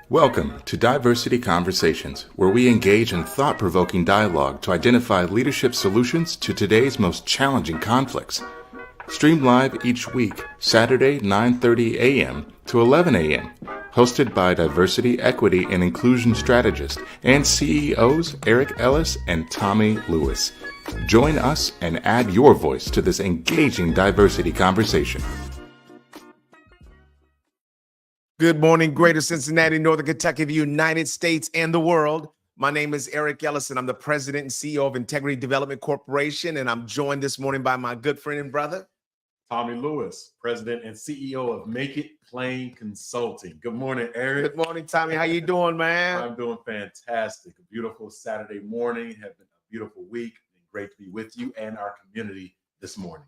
Welcome to Diversity Conversations, where we engage in thought-provoking dialogue to identify leadership solutions to today's most challenging conflicts. Stream live each week, Saturday 9:30 a.m. to 11 a.m. Hosted by Diversity, Equity, and Inclusion Strategist and CEOs Eric Ellis and Tommy Lewis. Join us and add your voice to this engaging diversity conversation. Good morning, Greater Cincinnati, Northern Kentucky, the United States, and the world. My name is Eric Ellis, and I'm the president and CEO of Integrity Development Corporation, and I'm joined this morning by my good friend and brother, Tommy Lewis, president and CEO of Make It Plain Consulting. Good morning, Eric. Good morning, Tommy. How you doing, man? I'm doing fantastic. A beautiful Saturday morning. Having a beautiful week. Great to be with you and our community this morning.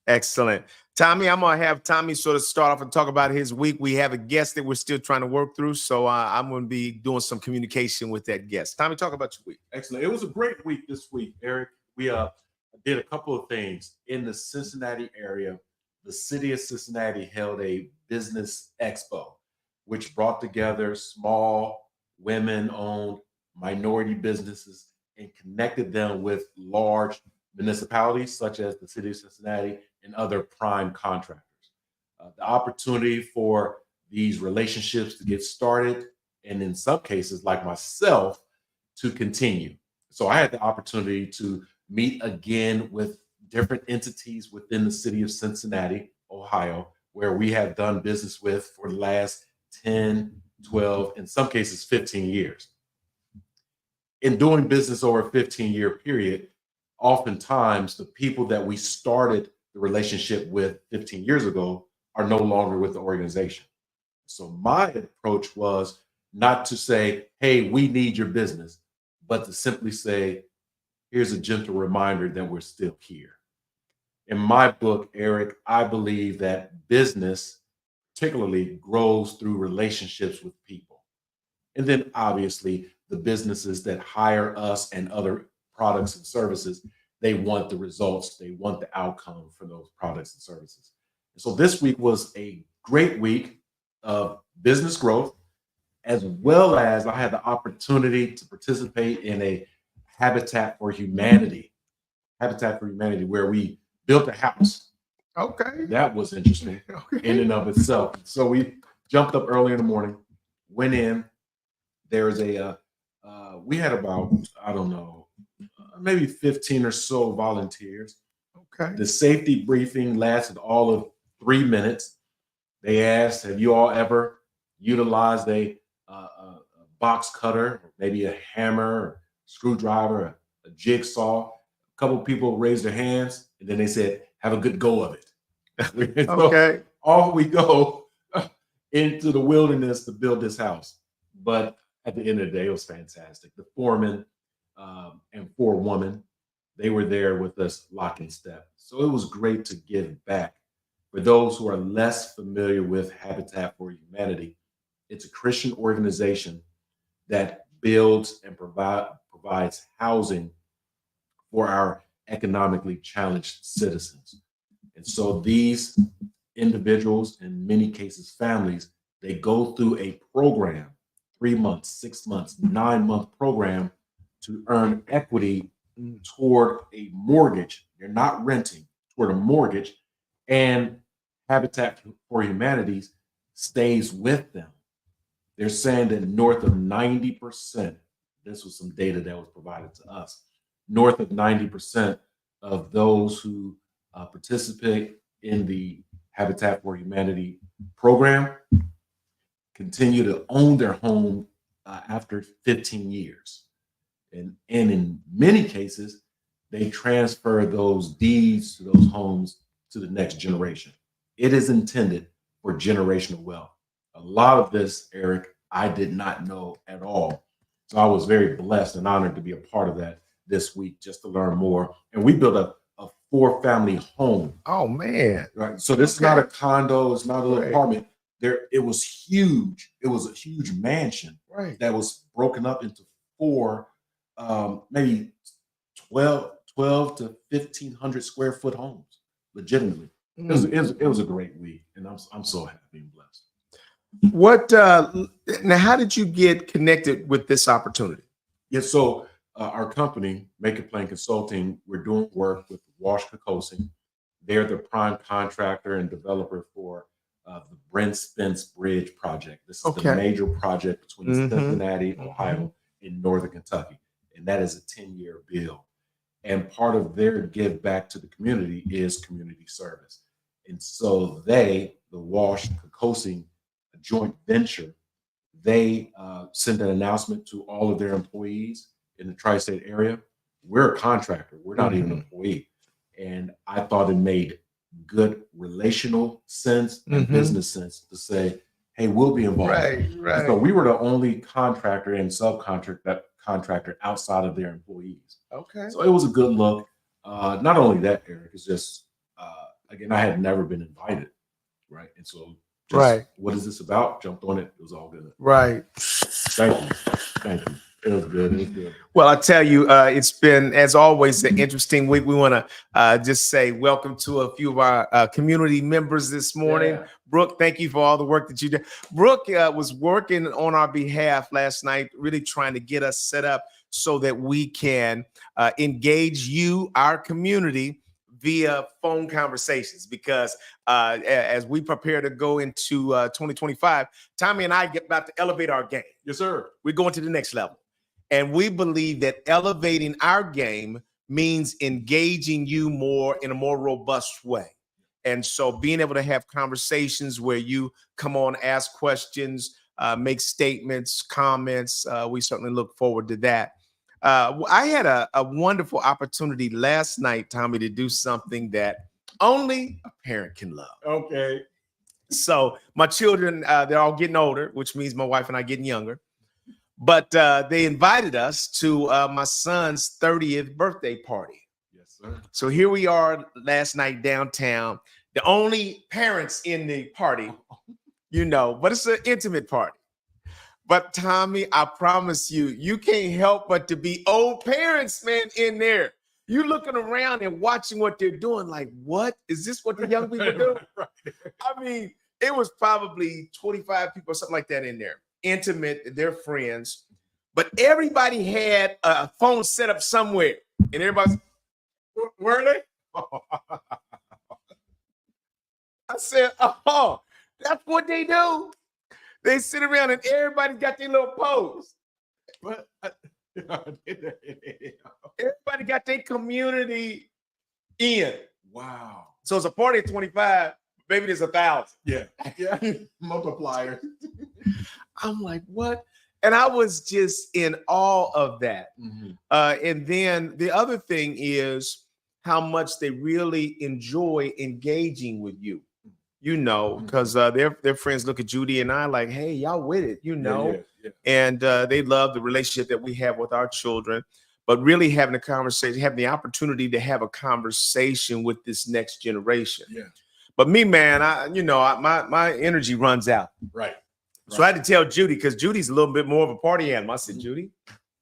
Excellent. Tommy, I'm going to have Tommy sort of start off and talk about his week. We have a guest that we're still trying to work through, so I'm going to be doing some communication with that guest. Tommy, talk about your week. Excellent. It was a great week this week, Eric. We did a couple of things. In the Cincinnati area, the city of Cincinnati held a business expo, which brought together small, women-owned, minority businesses and connected them with large municipalities such as the city of Cincinnati and other prime contractors. The opportunity for these relationships to get started, and in some cases, like myself, to continue. So I had the opportunity to meet again with different entities within the city of Cincinnati, Ohio, where we have done business with for the last 10, 12, in some cases, 15 years. In doing business over a 15-year period, oftentimes the people that we started the relationship with 15 years ago are no longer with the organization. So my approach was not to say, hey, we need your business, but to simply say, here's a gentle reminder that we're still here. In my book, Eric, I believe that business particularly grows through relationships with people. And then obviously the businesses that hire us and other products and services, they want the results, they want the outcome for those products and services. And so this week was a great week of business growth, as well as I had the opportunity to participate in a Habitat for Humanity, where we built a house. Okay. That was interesting in and of itself. So we jumped up early in the morning, went in. There's we had about, I don't know, maybe 15 or so volunteers. Okay. The safety briefing lasted all of 3 minutes. They asked, have you all ever utilized a box cutter, maybe a hammer, screwdriver, a jigsaw? A couple of people raised their hands, and then they said, have a good go of it. Okay. Off we go into the wilderness to build this house. But at the end of the day, it was fantastic. The foreman and forewoman, they were there with us lock and step. So it was great to give back. For those who are less familiar with Habitat for Humanity, it's a Christian organization that builds and provides housing for our economically challenged citizens. And so these individuals, in many cases families, they go through a program, 3 months, 6 months, 9-month program to earn equity toward a mortgage. They're not renting, toward a mortgage, and Habitat for Humanity stays with them. They're saying that north of 90%, this was some data that was provided to us, north of 90% of those who participate in the Habitat for Humanity program continue to own their home after 15 years. And in many cases, they transfer those deeds to those homes to the next generation. It is intended for generational wealth. A lot of this, Eric, I did not know at all. So I was very blessed and honored to be a part of that this week, just to learn more. And we built a 4-family home. Oh, man. Right. So this is not a condo, it's not a little apartment. It was huge. It was a huge mansion that was broken up into 4, maybe 12 to 1,500 square foot homes, legitimately. It was a great week, and I'm so happy and blessed. What now? How did you get connected with this opportunity? Yeah, so our company, Make It Plain Consulting, we're doing work with Wash Cocoasing. They're the prime contractor and developer for the Brent Spence Bridge project. This is the Okay. major project between Mhm. Cincinnati, Ohio, and Northern Kentucky, and that is a 10-year bill. And part of their give back to the community is community service. And so they, the Wash Cocoasing joint venture, they sent an announcement to all of their employees in the tri-state area. We're a contractor. We're not even an employee. And I thought it made good relational sense and business sense to say, hey, we'll be involved. Right, And so we were the only contractor and subcontractor outside of their employees. Okay. So it was a good look. Not only that, Eric, it's just, again, I had never been invited. Right. And so just, Right. what is this about? Jumped on it. It was all good. Right. Thank you. Thank you. It was good. It was good. Well, I tell you, it's been, as always, an interesting week. We want to just say welcome to a few of our community members this morning. Yeah. Brooke, thank you for all the work that you did. Brooke was working on our behalf last night, really trying to get us set up so that we can engage you, our community, via phone conversations, because as we prepare to go into 2025, Tommy and I get about to elevate our game. Yes, sir. We're going to the next level. And we believe that elevating our game means engaging you more in a more robust way. And so being able to have conversations where you come on, ask questions, make statements, comments, we certainly look forward to that. I had a wonderful opportunity last night, Tommy, to do something that only a parent can love. Okay. So my children, they're all getting older, which means my wife and I getting younger. But they invited us to my son's 30th birthday party. Yes, sir. So here we are last night downtown, the only parents in the party, but it's an intimate party. But Tommy, I promise you, you can't help but to be old parents, man, in there. You looking around and watching what they're doing, like, what? Is this what the young people do? Right. I mean, it was probably 25 people or something like that in there. Intimate, they're friends. But everybody had a phone set up somewhere. And everybody's, were they? I said, oh, that's what they do. They sit around and everybody got their little pose. But Everybody got their community in. wow. So it's a party of 25, maybe there's 1,000. Yeah. Yeah. Multiplier. I'm like, what? And I was just in awe of that. And then the other thing is how much they really enjoy engaging with you. Because their friends look at Judy and I like, hey, y'all with it, Yeah. And they love the relationship that we have with our children, but really having a conversation, having the opportunity to have a conversation with this next generation. Yeah. But me, man, my energy runs out. Right. So I had to tell Judy, because Judy's a little bit more of a party animal. I said, Judy,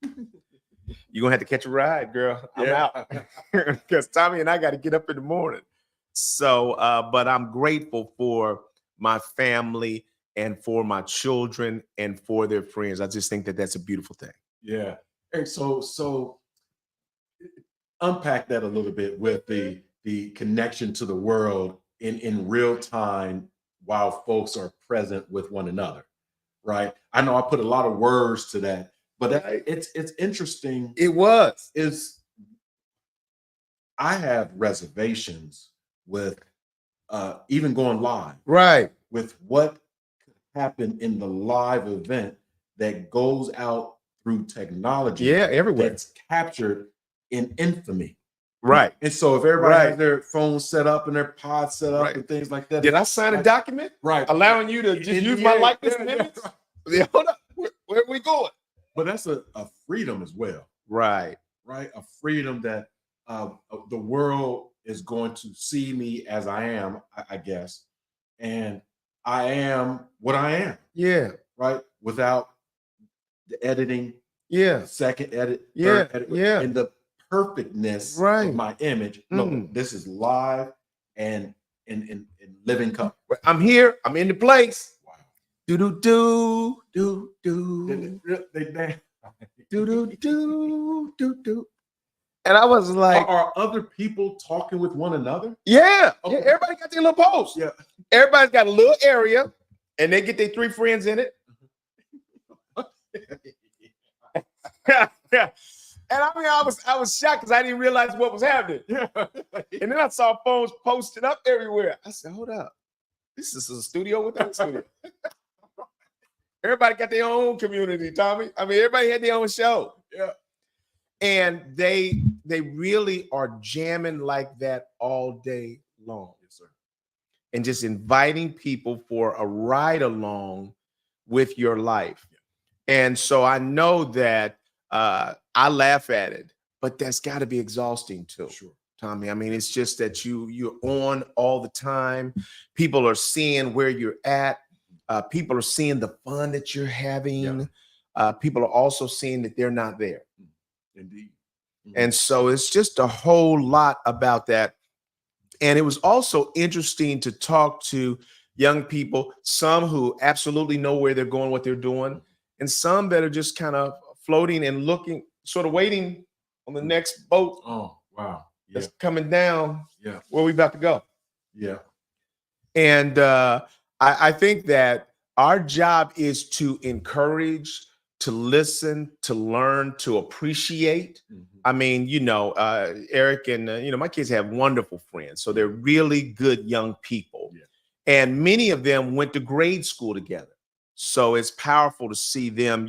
you're going to have to catch a ride, girl. I'm out. Because Tommy and I got to get up in the morning. So, but I'm grateful for my family and for my children and for their friends. I just think that that's a beautiful thing. Yeah. And so unpack that a little bit with the connection to the world in real time while folks are present with one another. Right. I know I put a lot of words to that, but it's interesting. It was. I have reservations with even going live. Right. With what could happen in the live event that goes out through technology. Yeah, everywhere. That's captured in infamy. Right. And so if everybody has their phones set up and their pods set up and things like that. Did I sign a document? Right. Allowing you to just use my likeness and image? Yeah, hold up. Where are we going? But that's a freedom as well. Right. Right. A freedom that the world is going to see me as I am, I guess. And I am what I am. Yeah. Right. Without the editing. Yeah. Second edit. Yeah. Third edit, Yeah. and the perfectness of my image. No, this is live and in living color. I'm here. I'm in the place. Wow. Do do do do do They do do do do do. And I was like, are other people talking with one another? yeah, Okay. yeah, everybody got their little post. Yeah. Everybody's got a little area, and they get their 3 friends in it. Yeah. And I mean, I was shocked because I didn't realize what was happening. Yeah. And then I saw phones posted up everywhere. I said, hold up. This is a studio within a studio. Everybody got their own community, Tommy. I mean, everybody had their own show. Yeah. And they really are jamming like that all day long. Yes, sir. And just inviting people for a ride along with your life. Yeah. And so I know that I laugh at it, but that's got to be exhausting too. Sure. Tommy. I mean, it's just that you're on all the time. People are seeing where you're at. People are seeing the fun that you're having. Yeah. People are also seeing that they're not there. Indeed. Mm-hmm. And so it's just a whole lot about that. And it was also interesting to talk to young people, some who absolutely know where they're going, what they're doing, and some that are just kind of floating and looking, sort of waiting on the next boat. Oh, wow. Yeah. That's coming down. Yeah. Where we about to go. Yeah. And I think that our job is to encourage, to listen, to learn, to appreciate. Mm-hmm. I mean, Eric and, my kids have wonderful friends. So they're really good young people. Yeah. And many of them went to grade school together. So it's powerful to see them,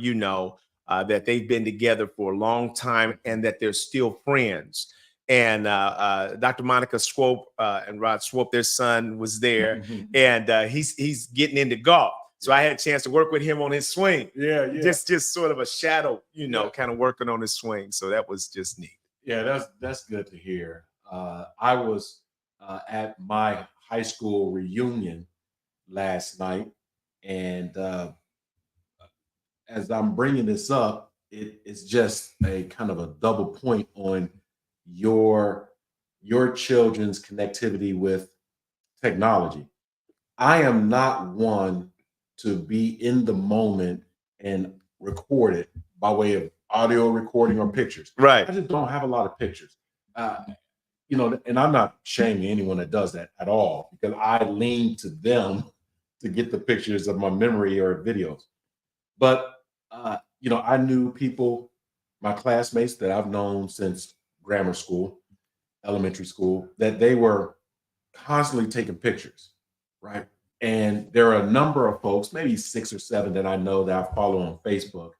that they've been together for a long time and that they're still friends. And Dr. Monica Swope and Rod Swope, their son, was there, and he's getting into golf. So I had a chance to work with him on his swing. Yeah. Just sort of a shadow, kind of working on his swing. So that was just neat. Yeah, that's good to hear. I was at my high school reunion last night, and as I'm bringing this up, it's just a kind of a double point on your children's connectivity with technology. I am not one to be in the moment and record it by way of audio recording or pictures. Right. I just don't have a lot of pictures. And I'm not shaming anyone that does that at all, because I lean to them to get the pictures of my memory or videos. But I knew people, my classmates that I've known since grammar school, elementary school, that they were constantly taking pictures, right? And there are a number of folks, maybe 6 or 7 that I know that I follow on Facebook.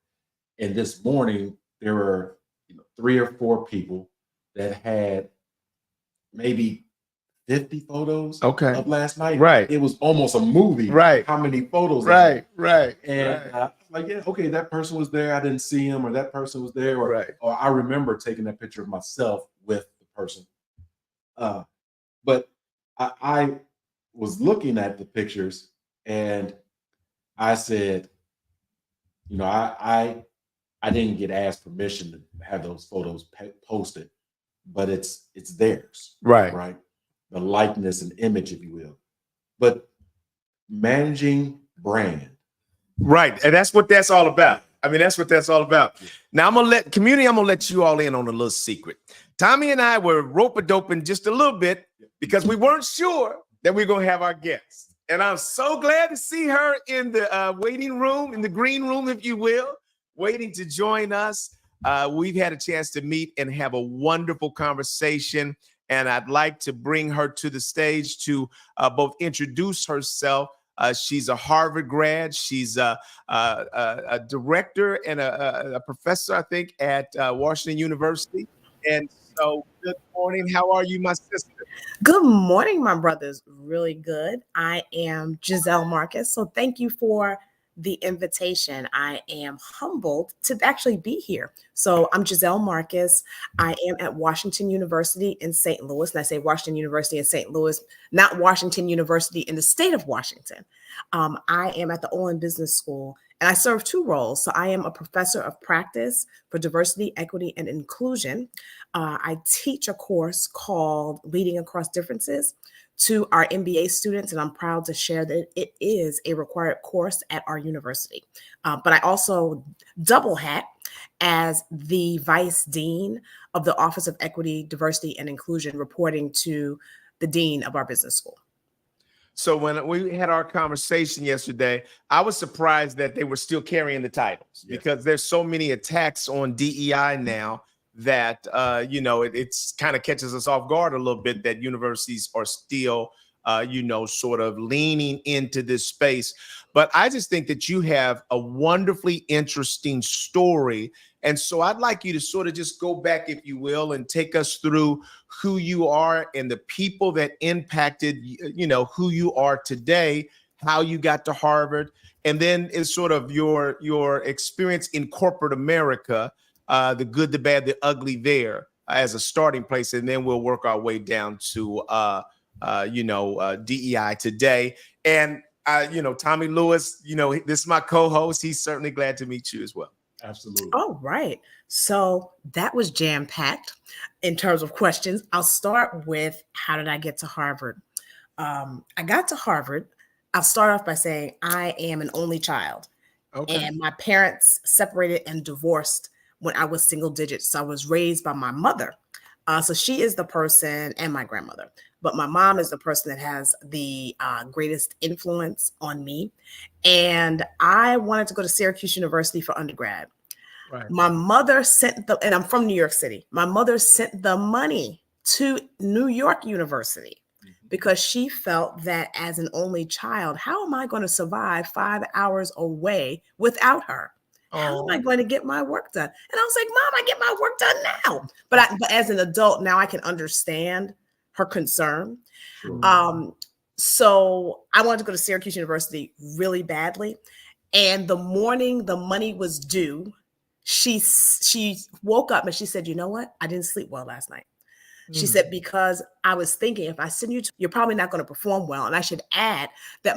And this morning, there were 3 or 4 people that had maybe 50 photos of last night. Right. It was almost a movie. Right. How many photos? Right. And like, yeah, okay, that person was there. I didn't see him, or that person was there. Or I remember taking that picture of myself with the person. But I was looking at the pictures and I said, I didn't get asked permission to have those photos posted, but it's theirs. Right. The likeness and image, if you will. But managing brand. Right. And that's what that's all about. I mean, that's what that's all about. Now I'm gonna let you all in on a little secret. Tommy and I were rope-a-doping just a little bit because we weren't sure that we're gonna have our guest. And I'm so glad to see her in the waiting room, in the green room, if you will, waiting to join us. We've had a chance to meet and have a wonderful conversation. And I'd like to bring her to the stage to both introduce herself. She's a Harvard grad. She's a director and a professor, I think, at Washington University. And so, good morning. How are you, my sister? Good morning, my brothers. Really good. I am Giselle Marcus. So thank you for the invitation. I am humbled to actually be here. So I'm Giselle Marcus. I am at Washington University in St. Louis. And I say Washington University in St. Louis, not Washington University in the state of Washington. I am at the Olin Business School, and I serve 2 roles. So I am a professor of practice for diversity, equity, and inclusion. I teach a course called Leading Across Differences, to our MBA students, and I'm proud to share that it is a required course at our university. But I also double hat as the Vice Dean of the Office of Equity, Diversity, and Inclusion, reporting to the Dean of our business school. So when we had our conversation yesterday, I was surprised that they were still carrying the titles because there's so many attacks on DEI now that, it's kind of catches us off guard a little bit that universities are still, sort of leaning into this space. But I just think that you have a wonderfully interesting story. And so I'd like you to sort of just go back, if you will, and take us through who you are and the people that impacted, who you are today, how you got to Harvard, and then is sort of your experience in corporate America, the good, the bad, the ugly there as a starting place. And then we'll work our way down to, DEI today. And, Tommy Lewis, this is my co-host. He's certainly glad to meet you as well. Absolutely. All right. So that was jam-packed in terms of questions. I'll start with, how did I get to Harvard? I got to Harvard. I'll start off by saying I am an only child. Okay. And my parents separated and divorced when I was single digits. So I was raised by my mother. So she is the person, and my grandmother, but my mom is the person that has the greatest influence on me. And I wanted to go to Syracuse University for undergrad. Right. My mother sent and I'm from New York City. My mother sent the money to New York University because she felt that as an only child, how am I going to survive 5 hours away without her? How am I going to get my work done? And I was like, Mom, I get my work done now. But as an adult, now I can understand her concern. So I wanted to go to Syracuse University really badly. And the morning the money was due, she woke up and she said, you know what? I didn't sleep well last night. She said, because I was thinking, if I send you to, you're probably not going to perform well. And I should add that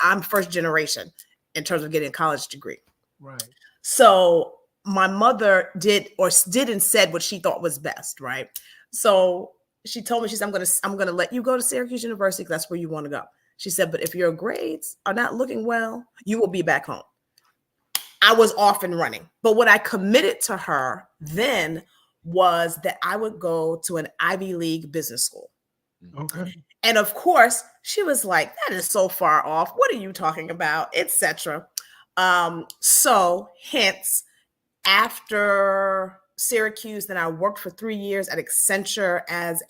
I'm first generation in terms of getting a college degree. Right. So my mother did and said what she thought was best. Right. So she told me, she said, I'm going to let you go to Syracuse University because that's where you want to go. She said, but if your grades are not looking well, you will be back home. I was off and running. But what I committed to her then was that I would go to an Ivy League business school. Okay. And of course, she was like, that is so far off. What are you talking about? Etc. So hence, after Syracuse, then I worked for 3 years at Accenture as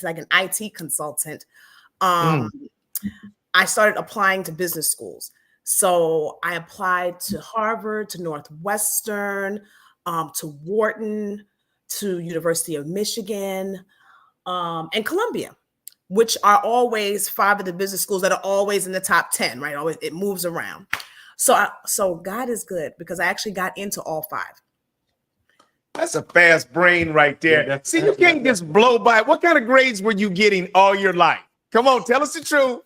like an IT consultant. I started applying to business schools. So I applied to Harvard, to Northwestern, to Wharton, to University of Michigan, and Columbia, which are always 5 of the business schools that are always in the top 10, right? Always, it moves around. So God is good because I actually got into all 5. That's a fast brain right there. Yeah, see, you can't just blow by. What kind of grades were you getting all your life? Come on, tell us the truth.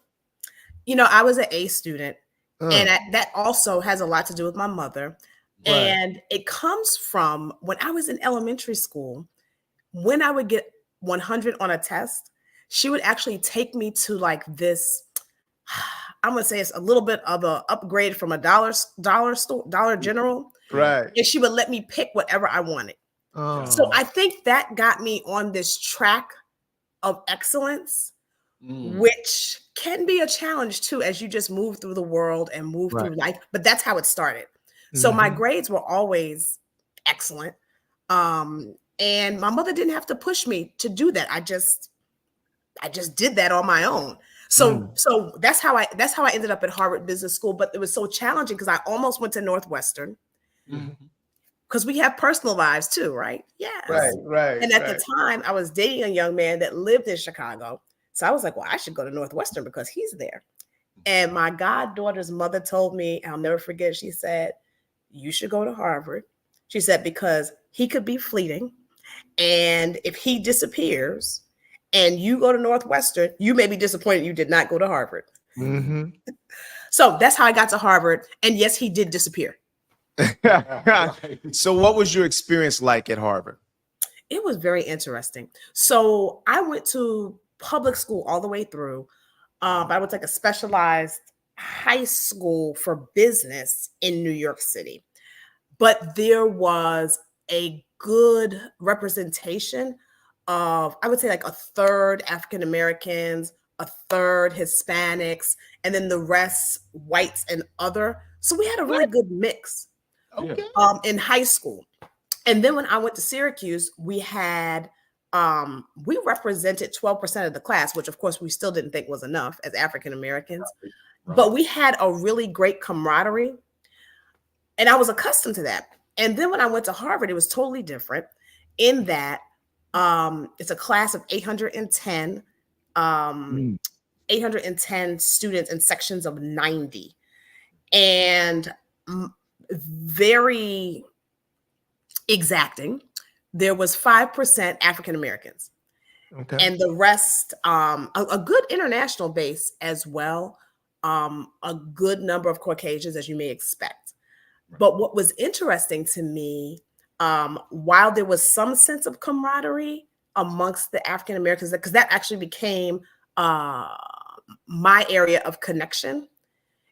I was an A student, and that also has a lot to do with my mother. Right. And it comes from when I was in elementary school, when I would get 100 on a test, she would actually take me to like this, I'm going to say it's a little bit of an upgrade from a Dollar General. Right. And she would let me pick whatever I wanted. So I think that got me on this track of excellence, which can be a challenge too, as you just move through the world and move through life. But that's how it started. So my grades were always excellent. And my mother didn't have to push me to do that. I just did that on my own. So that's how I ended up at Harvard Business School. But it was so challenging because I almost went to Northwestern because we have personal lives too, right? Yes. Right. And at the time, I was dating a young man that lived in Chicago. So I was like, well, I should go to Northwestern because he's there. And my goddaughter's mother told me, I'll never forget, she said, you should go to Harvard. She said, because he could be fleeting. And if he disappears and you go to Northwestern, you may be disappointed you did not go to Harvard. So that's how I got to Harvard. And yes, he did disappear. So what was your experience like at Harvard? It was very interesting. So I went to public school all the way through. But I went to like a specialized high school for business in New York City. But there was a good representation of, I would say, like a third African Americans, a third Hispanics, and then the rest whites and other. So we had a really good mix Okay. in high school. And then when I went to Syracuse, we had we represented 12% of the class, which of course we still didn't think was enough as African Americans. Right. But we had a really great camaraderie. And I was accustomed to that. And then when I went to Harvard, it was totally different in that it's a class of 810, 810 students in sections of 90. And very exacting. There was 5% African Americans. Okay. And the rest, a good international base as well, a good number of Caucasians, as you may expect. But what was interesting to me, while there was some sense of camaraderie amongst the African Americans, because that actually became my area of connection,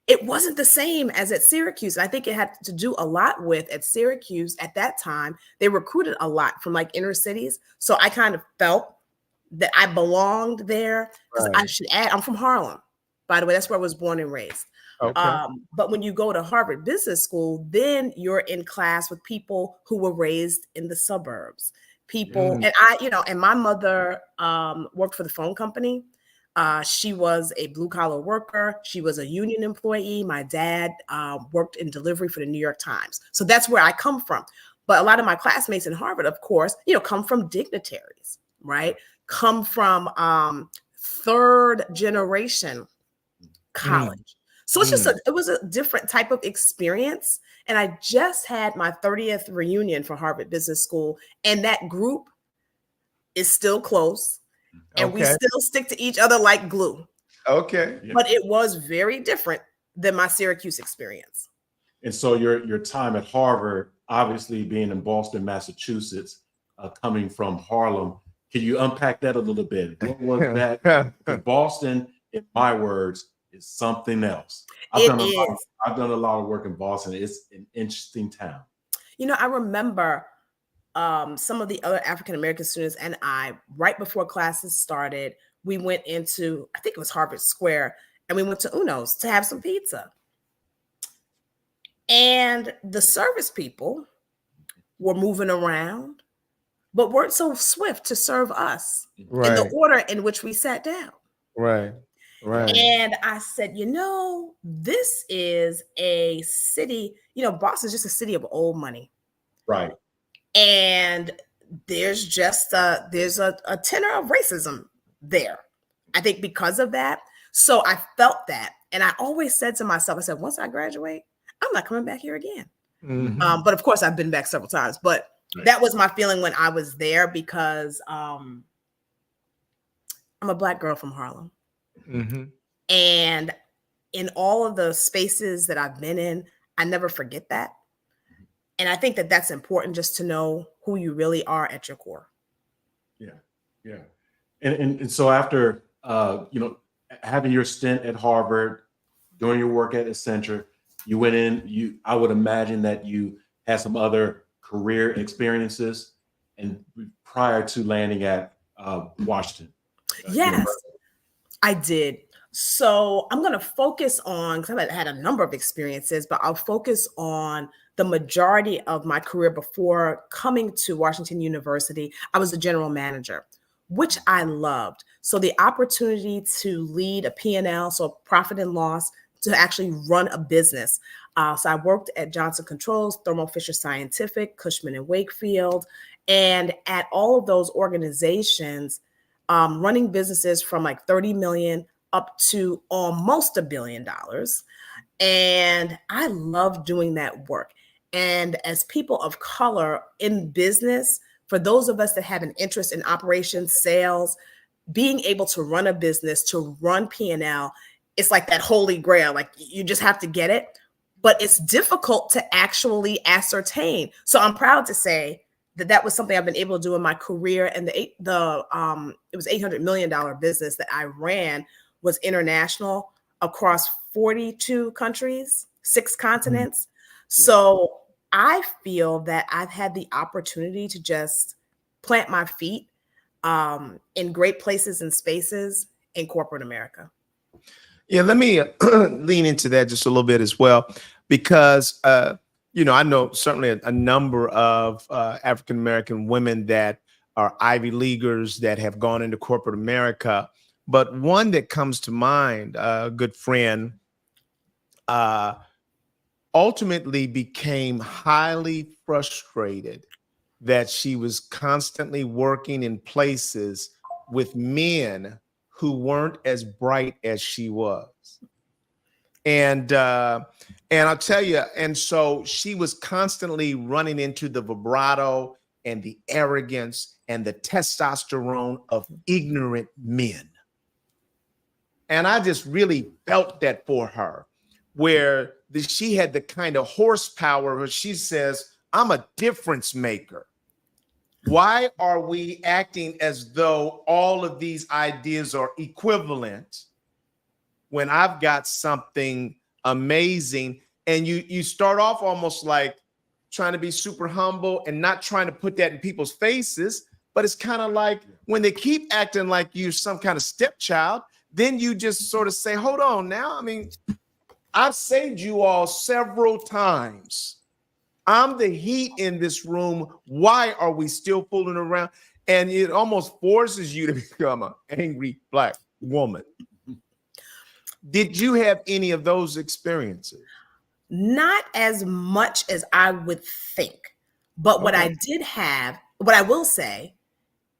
it wasn't the same as at Syracuse. I think it had to do a lot with, at Syracuse at that time, they recruited a lot from like inner cities. So I kind of felt that I belonged there. Because I should add, I'm from Harlem, by the way. That's where I was born and raised. Okay. But when you go to Harvard Business School, then you're in class with people who were raised in the suburbs. People, and and my mother worked for the phone company. She was a blue collar worker. She was a union employee. My dad worked in delivery for the New York Times. So that's where I come from. But a lot of my classmates in Harvard, of course, come from dignitaries, right? Come from third generation college. So it's just it was a different type of experience. And I just had my 30th reunion for Harvard Business School, and that group is still close. And we still stick to each other like glue. Okay. But it was very different than my Syracuse experience. And so your time at Harvard, obviously being in Boston, Massachusetts, coming from Harlem, can you unpack that a little bit? What was that? Boston, in my words, is something else. I've done a lot of work in Boston. It's an interesting town. I remember some of the other African American students and I, right before classes started, we went into, I think it was Harvard Square, and we went to Uno's to have some pizza. And the service people were moving around, but weren't so swift to serve us in the order in which we sat down. Right. And I said, this is a city, Boston's just a city of old money. Right. And there's just a tenor of racism there, I think, because of that. So I felt that. And I always said to myself, I said, once I graduate, I'm not coming back here again. But of course, I've been back several times. But that was my feeling when I was there, because I'm a Black girl from Harlem. And in all of the spaces that I've been in, I never forget that. And I think that that's important, just to know who you really are at your core. Yeah. And so after, having your stint at Harvard, doing your work at Accenture, you went in, I would imagine that you had some other career experiences and prior to landing at Washington. Yes, I did. So I'm going to focus on, because I've had a number of experiences, but I'll focus on the majority of my career before coming to Washington University. I was a general manager, which I loved. So the opportunity to lead a P&L, so profit and loss, to actually run a business. So I worked at Johnson Controls, Thermo Fisher Scientific, Cushman and Wakefield, and at all of those organizations, running businesses from like 30 million up to almost $1 billion. And I love doing that work. And as people of color in business, for those of us that have an interest in operations, sales, being able to run a business, to run P&L, it's like that holy grail. Like, you just have to get it, but it's difficult to actually ascertain. So I'm proud to say that was something I've been able to do in my career. And it was $800 million business that I ran was international across 42 countries, 6 continents. So I feel that I've had the opportunity to just plant my feet in great places and spaces in corporate America. Yeah, let me lean into that just a little bit as well, because I know certainly a number of African American women that are Ivy Leaguers that have gone into corporate America, but one that comes to mind, a good friend, ultimately became highly frustrated that she was constantly working in places with men who weren't as bright as she was. And I'll tell you, and so she was constantly running into the vibrato and the arrogance and the testosterone of ignorant men. And I just really felt that for her, where she had the kind of horsepower where she says, I'm a difference maker. Why are we acting as though all of these ideas are equivalent when I've got something amazing? And you start off almost like trying to be super humble and not trying to put that in people's faces, but it's kind of like when they keep acting like you're some kind of stepchild, then you just sort of say, hold on now. I mean, I've saved you all several times. I'm the heat in this room. Why are we still fooling around? And it almost forces you to become an angry Black woman. Did you have any of those experiences? Not as much as I would think. But what I did have, what I will say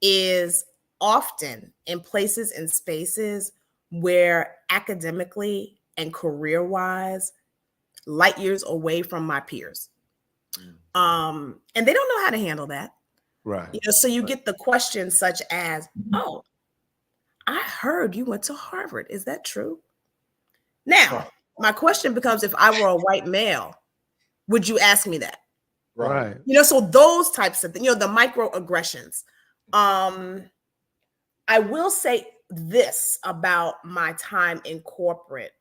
is often in places and spaces where academically and career-wise, light years away from my peers. And they don't know how to handle that. Right. So you get the questions such as, oh, I heard you went to Harvard. Is that true? Now, my question becomes, if I were a white male, would you ask me that? Right. So those types of things, the microaggressions. I will say this about my time in corporate,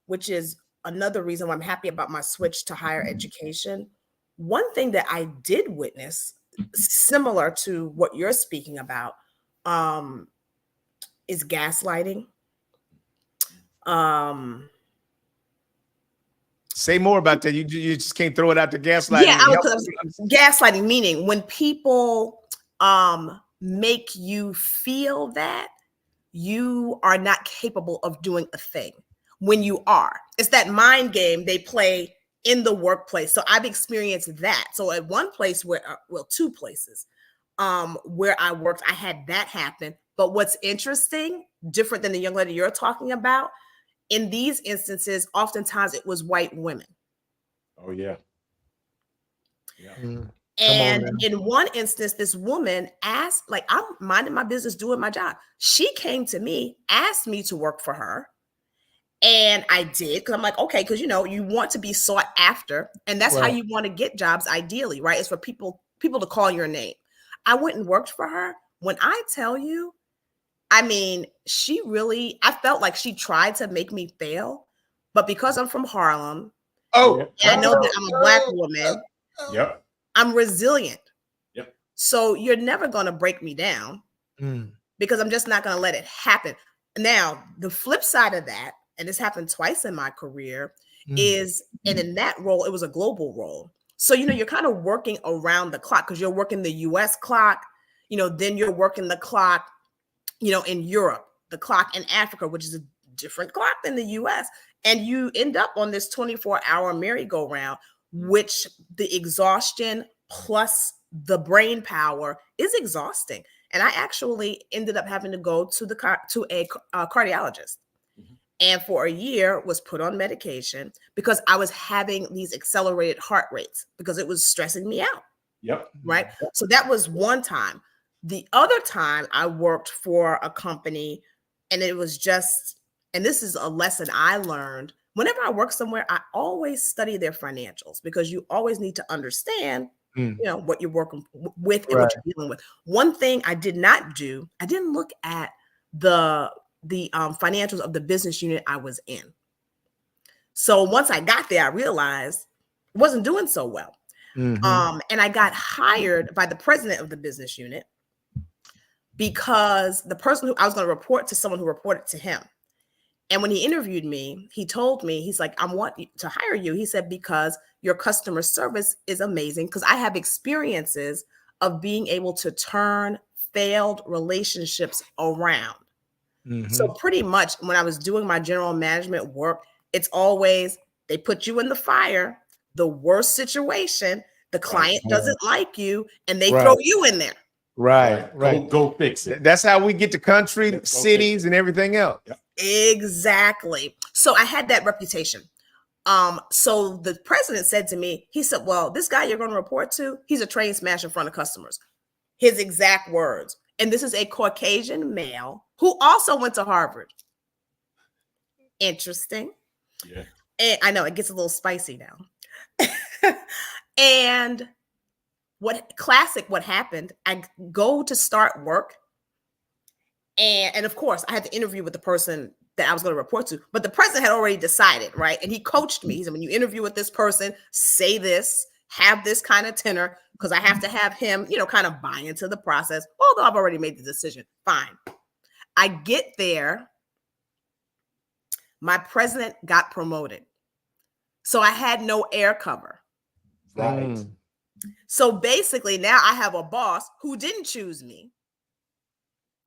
which is another reason why I'm happy about my switch to higher education. One thing that I did witness, similar to what you're speaking about, is gaslighting. Say more about that. You just can't throw it out to gaslighting. Yeah, gaslighting, meaning when people make you feel that you are not capable of doing a thing when you are. It's that mind game they play in the workplace. So I've experienced that. So at one place where, well, 2 places where I worked, I had that happen. But what's interesting, different than the young lady you're talking about, in these instances, oftentimes it was white women. Oh, yeah. And in one instance, this woman asked, like, I'm minding my business, doing my job. She came to me, asked me to work for her. And I did, because I'm like, okay, because, you want to be sought after. And that's how you want to get jobs, ideally, right? It's for people to call your name. I went and worked for her. When I tell you, I mean, I felt like she tried to make me fail. But because I'm from Harlem, and I know that I'm a Black woman, I'm resilient. So you're never going to break me down because I'm just not going to let it happen. Now, the flip side of that, and this happened twice in my career, is, and in that role, it was a global role. So, you're kind of working around the clock because you're working the US clock, then you're working the clock, in Europe, the clock in Africa, which is a different clock than the US. And you end up on this 24-hour merry-go-round, which the exhaustion plus the brain power is exhausting. And I actually ended up having to go to a cardiologist. And for a year was put on medication because I was having these accelerated heart rates because it was stressing me out. Right. So that was one time. The other time I worked for a company, and it was just, and this is a lesson I learned. Whenever I work somewhere, I always study their financials because you always need to understand Mm. you know, what you're working with and Right. what you're dealing with. One thing I did not do, I didn't look at the financials of the business unit I was in. So once I got there, I realized it wasn't doing so well. Mhm. And I got hired by the president of the business unit because the person who I was going to report to, someone who reported to him. And when he interviewed me, he told me, he's like, I want to hire you. He said, because your customer service is amazing, because I have experiences of being able to turn failed relationships around. So Mhm. pretty much when I was doing my general management work, it's always they put you in the fire, the worst situation, the client doesn't like you, and they throw Right. you in there. Right. Right. Go fix it. That's how we get to country, Go fix cities, it. and everything else. Yep. Exactly. So I had that reputation. So the president said to me, he said, well, this guy you're going to report to, he's a train smash in front of customers. His exact words. And this is a Caucasian male who also went to Harvard. Interesting. Yeah. And I know it gets a little spicy now. And what happened, I go to start work. And of course, I had to interview with the person that I was going to report to, but the president had already decided, right? And he coached me. He said, when you interview with this person, say this, have this kind of tenor, because I have to have him, you know, kind of buy into the process, although I've already made the decision. Fine. I get there. My president got promoted. So I had no air cover. Right. Mm. So basically now I have a boss who didn't choose me.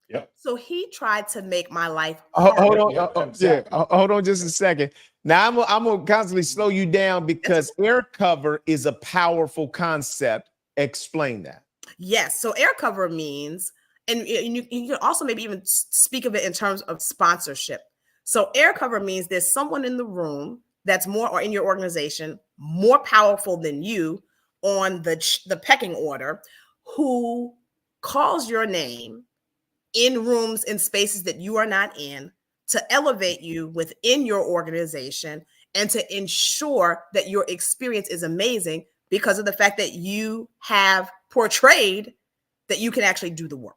Yep. So he tried to make my life Hold harder. on, Yep, yeah. exactly. Hold on, just a second. Now I'm gonna constantly slow you down because air cover is a powerful concept. Explain that. Yes. So air cover means, and you can also maybe even speak of it in terms of sponsorship. So air cover means there's someone in the room that's more, or in your organization, more powerful than you on the pecking order, who calls your name in rooms and spaces that you are not in to elevate you within your organization and to ensure that your experience is amazing because of the fact that you have portrayed that you can actually do the work.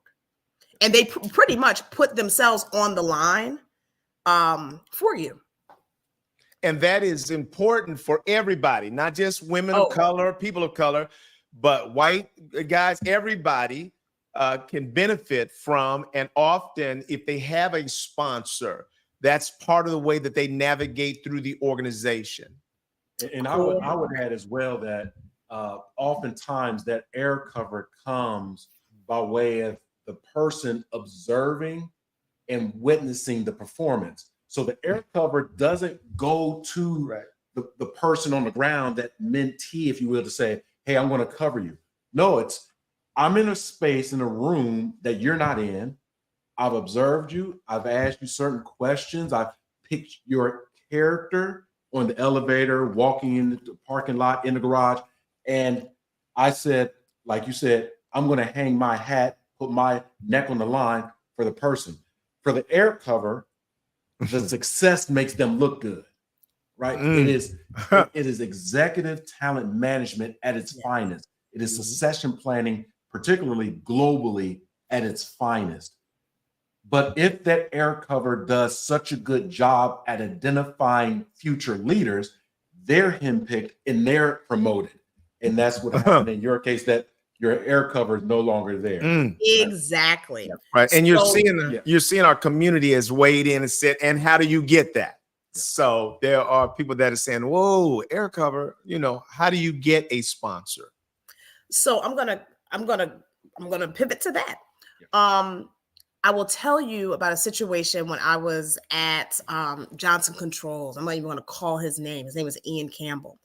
And they pretty much put themselves on the line for you. And that is important for everybody, not just women of color, people of color, but white guys. Everybody can benefit from, and often if they have a sponsor, that's part of the way that they navigate through the organization. And I would add as well that oftentimes that air cover comes by way of the person observing and witnessing the performance. So the air cover doesn't go to the person on the ground, that mentee, if you will, to say, hey, I'm going to cover you. No, it's I'm in a space, in a room that you're not in. I've observed you. I've asked you certain questions. I've picked your character on the elevator, walking in the parking lot, in the garage. And I said, like you said, I'm going to hang my hat, put my neck on the line for the person. For the air cover, the success makes them look good, right? It is executive talent management at its finest. It is succession planning, particularly globally, at its finest. But if that air cover does such a good job at identifying future leaders, they're handpicked and they're promoted. And that's what happened in your case, that your air cover is no longer there. Exactly. Right. And you're So- seeing our community has weighed in and said, and how do you get that? So there are people that are saying, whoa, air cover, you know, how do you get a sponsor? So I'm gonna pivot to that. I will tell you about a situation when I was at Johnson Controls. I'm not even going to call his name. His name is Ian Campbell.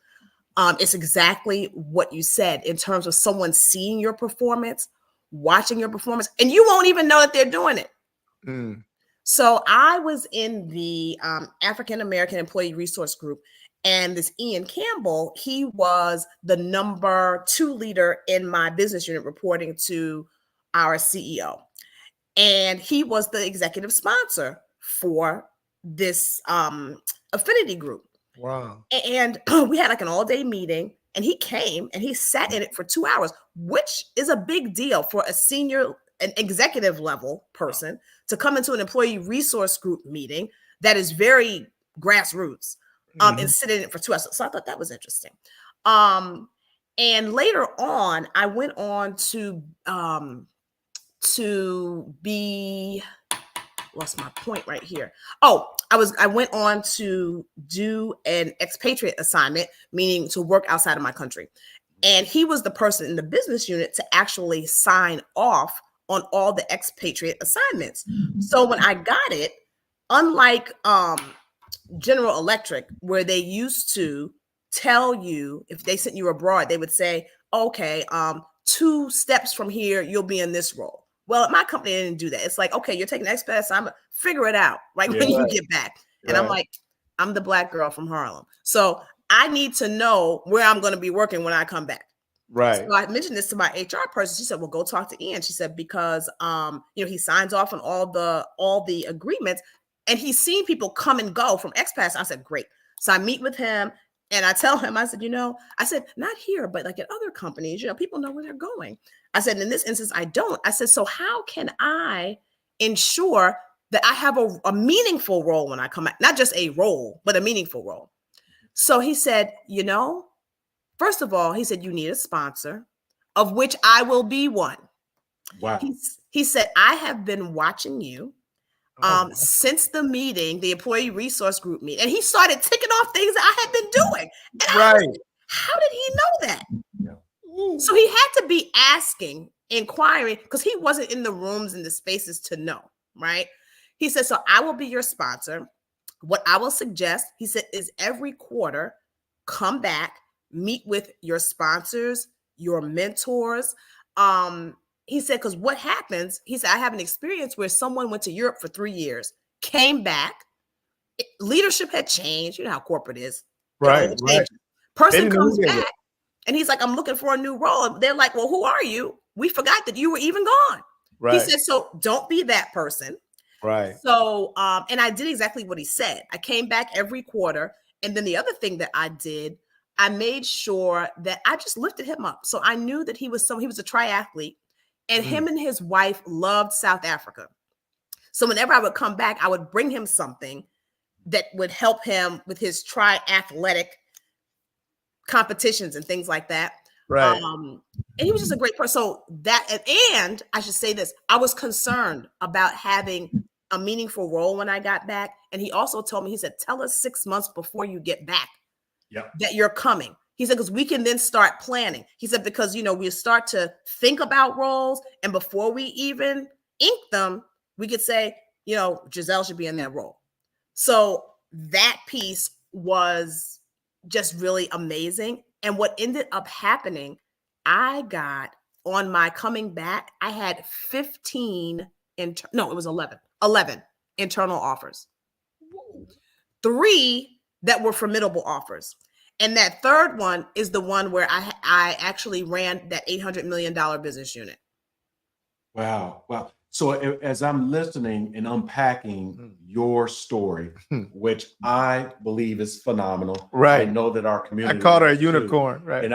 It's exactly what you said in terms of someone seeing your performance, watching your performance, and you won't even know that they're doing it. So I was in the African American Employee Resource Group, and this Ian Campbell, he was the number 2 leader in my business unit, reporting to our CEO. And he was the executive sponsor for this affinity group. Wow. And we had like an all-day meeting, And he came and he sat in it for 2 hours, which is a big deal for an executive level person to come into an employee resource group meeting that is very grassroots, and sit in it for 2 hours. So I thought that was interesting. And later on, I went on to be, what's my point right here? Oh, I went on to do an expatriate assignment, meaning to work outside of my country. And he was the person in the business unit to actually sign off on all the expatriate assignments. So when I got it, unlike General Electric, where they used to tell you if they sent you abroad, they would say, okay, 2 steps from here, you'll be in this role. Well, at my company, they didn't do that. It's like, okay, you're taking an expat assignment, figure it out, right? When you get back. And I'm like, I'm the Black girl from Harlem. So I need to know where I'm going to be working when I come back. Right. So I mentioned this to my HR person. She said, well, go talk to Ian. She said, because he signs off on all the agreements, and he's seen people come and go from expats. I said, great. So I meet with him and I tell him, I said, not here, but like at other companies, people know where they're going. I said, in this instance, I don't. I said, so how can I ensure that I have a meaningful role when I come back? Not just a role, but a meaningful role. So he said, first of all, he said, you need a sponsor, of which I will be one. Wow. He said, I have been watching you since the meeting, the employee resource group meeting. And he started ticking off things that I had been doing. And I was like, how did he know that? Yeah. So he had to be asking, inquiring, because he wasn't in the rooms and the spaces to know, right? He said, so I will be your sponsor. What I will suggest, he said, is every quarter, come back, meet with your sponsors, your mentors. He said, because what happens, he said, I have an experience where someone went to Europe for 3 years, came back, leadership had changed. You know how corporate is. Right. Person comes back and he's like, I'm looking for a new role. And they're like, well, who are you? We forgot that you were even gone. Right. He said, so don't be that person. Right. So, and I did exactly what he said. I came back every quarter. And then the other thing that I did, I made sure that I just lifted him up. So I knew that he was a triathlete. And him and his wife loved South Africa. So whenever I would come back, I would bring him something that would help him with his triathletic competitions and things like that. Right. And he was just a great person. So and I should say this, I was concerned about having a meaningful role when I got back. And he also told me, he said, tell us 6 months before you get back that you're coming. He said, because we can then start planning. He said, because, we start to think about roles. And before we even ink them, we could say, Giselle should be in that role. So that piece was just really amazing. And what ended up happening, I got on my coming back, I had 11 internal offers. 3 that were formidable offers. And that third one is the one where I actually ran that $800 million business unit. Wow. So as I'm listening and unpacking your story, which I believe is phenomenal. Right. I know that our community. I called her a unicorn. Right. And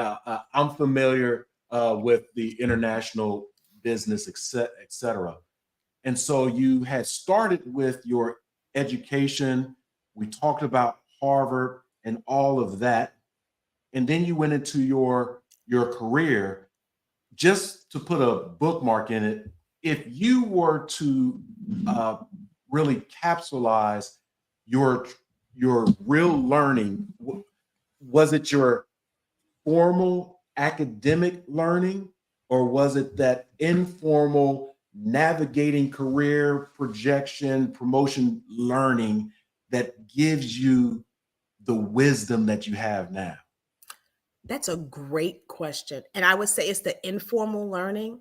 I'm familiar with the international business, et cetera. And so you had started with your education. We talked about Harvard and all of that. And then you went into your career. Just to put a bookmark in it, if you were to really capsulize your real learning, was it your formal academic learning, or was it that informal navigating career projection, promotion learning that gives you the wisdom that you have now? That's a great question. And I would say it's the informal learning.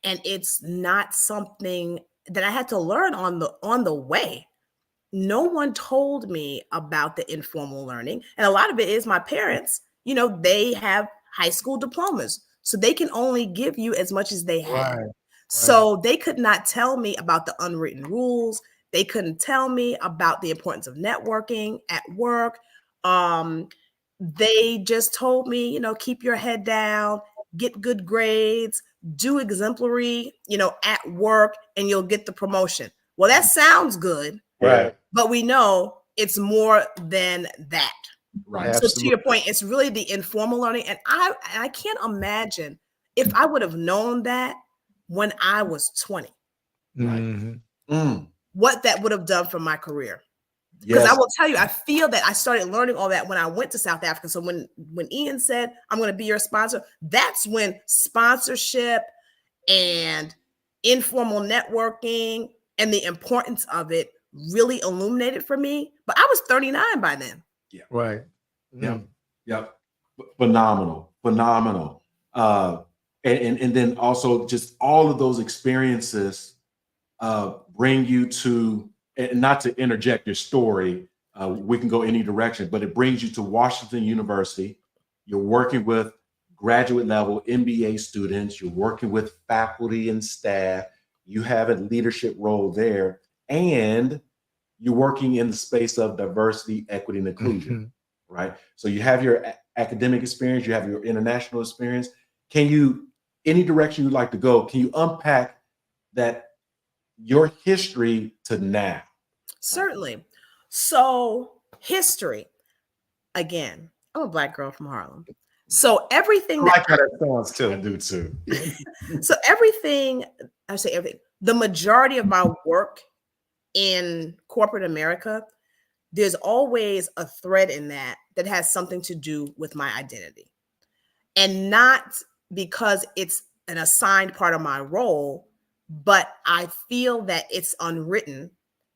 And it's not something that I had to learn on the way. No one told me about the informal learning. And a lot of it is my parents, they have high school diplomas. So they can only give you as much as they have. Right. So they could not tell me about the unwritten rules. They couldn't tell me about the importance of networking at work. they just told me, keep your head down, get good grades, do exemplary, at work, and you'll get the promotion. Well, that sounds good, Right. but we know it's more than that. Right. So to your point, it's really the informal learning. And I can't imagine if I would have known that when I was 20, what that would have done for my career. Because I will tell you, I feel that I started learning all that when I went to South Africa. So when Ian said, I'm going to be your sponsor, that's when sponsorship and informal networking and the importance of it really illuminated for me. But I was 39 by then. Yeah. Right. Yep. Phenomenal. And then also just all of those experiences bring you to, and not to interject your story, we can go any direction, but it brings you to Washington University. You're working with graduate level MBA students. You're working with faculty and staff. You have a leadership role there, and you're working in the space of diversity, equity, and inclusion, right? So you have your academic experience, you have your international experience. Can you, any direction you'd like to go, can you unpack that, your history to now? Certainly. So history, again, I'm a Black girl from Harlem. So everything I like how that sounds too. I do too. So everything, I say everything, the majority of my work in corporate America, there's always a thread in that has something to do with my identity. And not because it's an assigned part of my role, but I feel that it's unwritten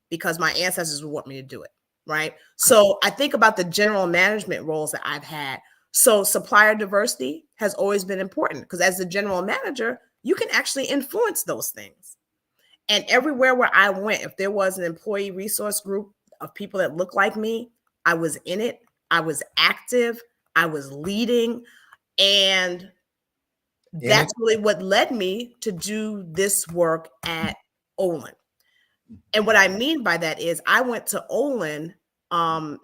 because my ancestors would want me to do it, right? So I think about the general management roles that I've had. So supplier diversity has always been important because as the general manager, you can actually influence those things. And everywhere where I went, if there was an employee resource group of people that looked like me, I was in it. I was active. I was leading. And that's really what led me to do this work at Olin. And what I mean by that is I went to Olin, I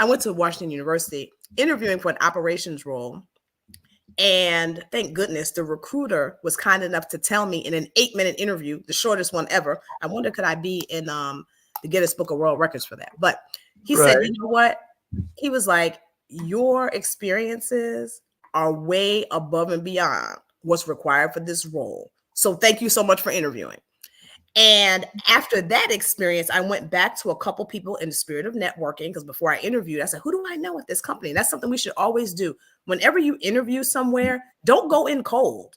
went to Washington University interviewing for an operations role. And thank goodness the recruiter was kind enough to tell me in an 8-minute interview, the shortest one ever. I wonder, could I be in the Guinness Book of World Records for that? But he said, you know what? He was like, your experiences are way above and beyond what's required for this role. So thank you so much for interviewing. And after that experience, I went back to a couple people in the spirit of networking, because before I interviewed, I said, who do I know at this company? And that's something we should always do. Whenever you interview somewhere, don't go in cold.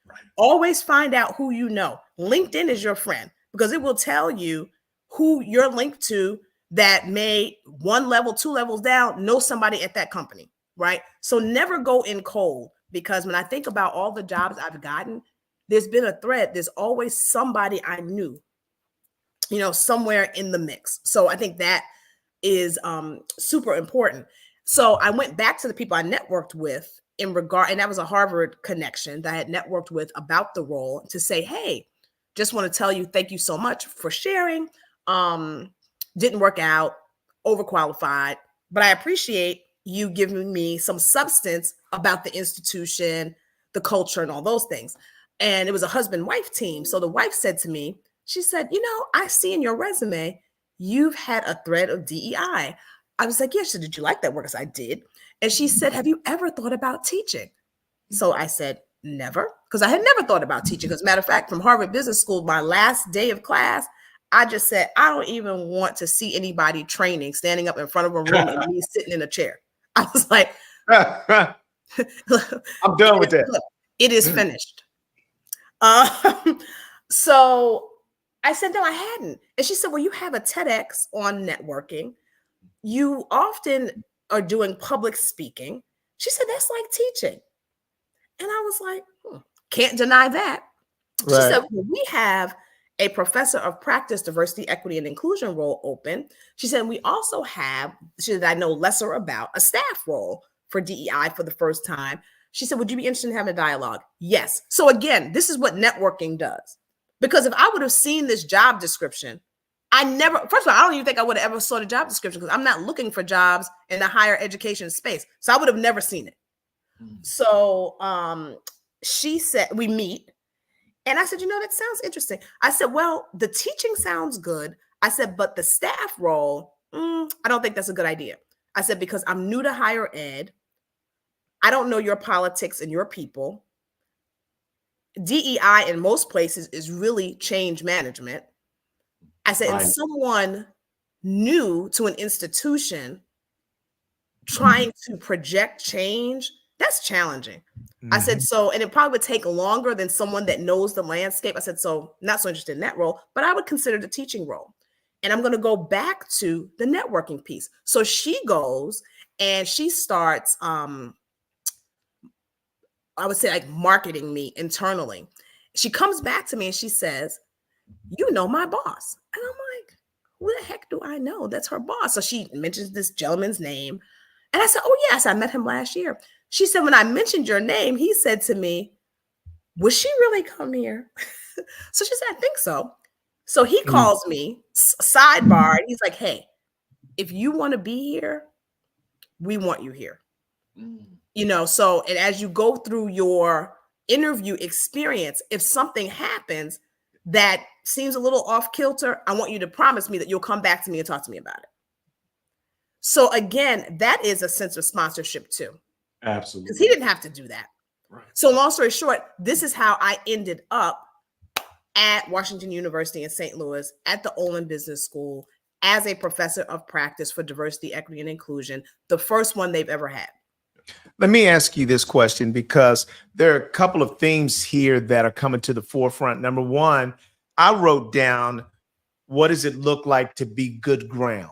Right. Always find out who you know. LinkedIn is your friend because it will tell you who you're linked to that may 1 level, 2 levels down, know somebody at that company, right? So never go in cold, because when I think about all the jobs I've gotten, there's been a thread. There's always somebody I knew, somewhere in the mix. So I think that is super important. So I went back to the people I networked with in regard, and that was a Harvard connection that I had networked with about the role, to say, hey, just want to tell you, thank you so much for sharing. Didn't work out, overqualified, but I appreciate you giving me some substance about the institution, the culture, and all those things. And it was a husband-wife team. So the wife said to me, she said, I see in your resume, you've had a thread of DEI. I was like, yes. Yeah. Did you like that work? Because I did. And she said, have you ever thought about teaching? So I said, never, because I had never thought about teaching. As a matter of fact, from Harvard Business School, my last day of class, I just said, I don't even want to see anybody training, standing up in front of a room and me sitting in a chair. I was like, I'm done with that. Look, it is finished. So I said, no, I hadn't. And she said, well, you have a TEDx on networking. You often are doing public speaking. She said, that's like teaching. And I was like, can't deny that. Right. She said, well, we have a professor of practice, diversity, equity, and inclusion role open. She said, we also have, she said, I know lesser about, a staff role for DEI for the first time. She said, would you be interested in having a dialogue? Yes. So again, this is what networking does. Because if I would have seen this job description, first of all, I don't even think I would have ever saw the job description because I'm not looking for jobs in the higher education space. So I would have never seen it. So she said, we meet. And I said, that sounds interesting. I said, well, the teaching sounds good. I said, but the staff role, I don't think that's a good idea. I said, because I'm new to higher ed. I don't know your politics and your people. DEI in most places is really change management. I said, and someone new to an institution trying to project change, that's challenging. I said, so, and it probably would take longer than someone that knows the landscape. I said, so not so interested in that role, but I would consider the teaching role. And I'm going to go back to the networking piece. So she goes and she starts, I would say, like, marketing me internally. She comes back to me and she says, you know my boss. And I'm like, who the heck do I know? That's her boss. So she mentions this gentleman's name. And I said, oh, yes, I met him last year. She said, when I mentioned your name, he said to me, would she really come here? So she said, I think so. So he calls me, sidebar, and he's like, hey, if you want to be here, we want you here. So, and as you go through your interview experience, if something happens that seems a little off kilter, I want you to promise me that you'll come back to me and talk to me about it. So again, that is a sense of sponsorship too. Absolutely. Because he didn't have to do that. Right. So long story short, this is how I ended up at Washington University in St. Louis at the Olin Business School as a professor of practice for diversity, equity, and inclusion, the first one they've ever had. Let me ask you this question, because there are a couple of themes here that are coming to the forefront. Number one, I wrote down, what does it look like to be good ground?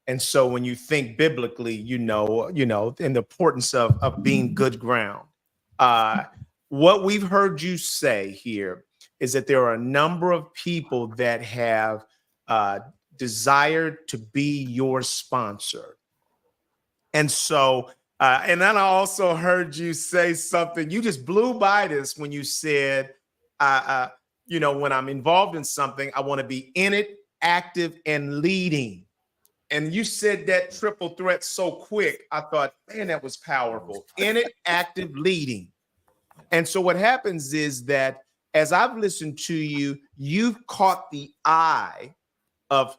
And so when you think biblically, and the importance of being good ground, what we've heard you say here is that there are a number of people that have desired to be your sponsor. And so, and then I also heard you say something, you just blew by this when you said, when I'm involved in something, I want to be in it, active, and leading. And you said that triple threat so quick, I thought, man, that was powerful. In it, active, leading. And so what happens is that as I've listened to you, you've caught the eye of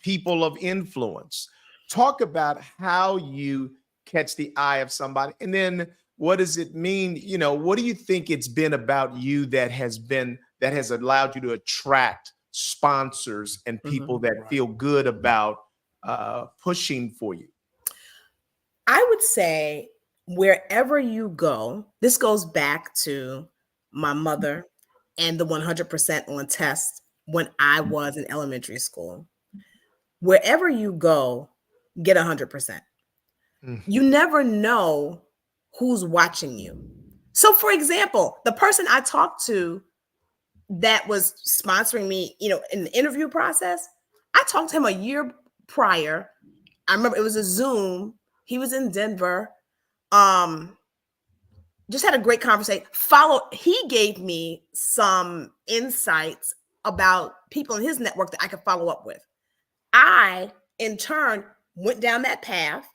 people of influence. Talk about how you catch the eye of somebody. And then what does it mean? What do you think it's been about you that has allowed you to attract sponsors and people that feel good about pushing for you? I would say wherever you go, this goes back to my mother and the 100% on test when I was in elementary school. Wherever you go, get 100%. You never know who's watching you. So for example, the person I talked to that was sponsoring me, in the interview process, I talked to him a year prior. I remember it was a Zoom. He was in Denver. Just had a great conversation. He gave me some insights about people in his network that I could follow up with. I, in turn, went down that path,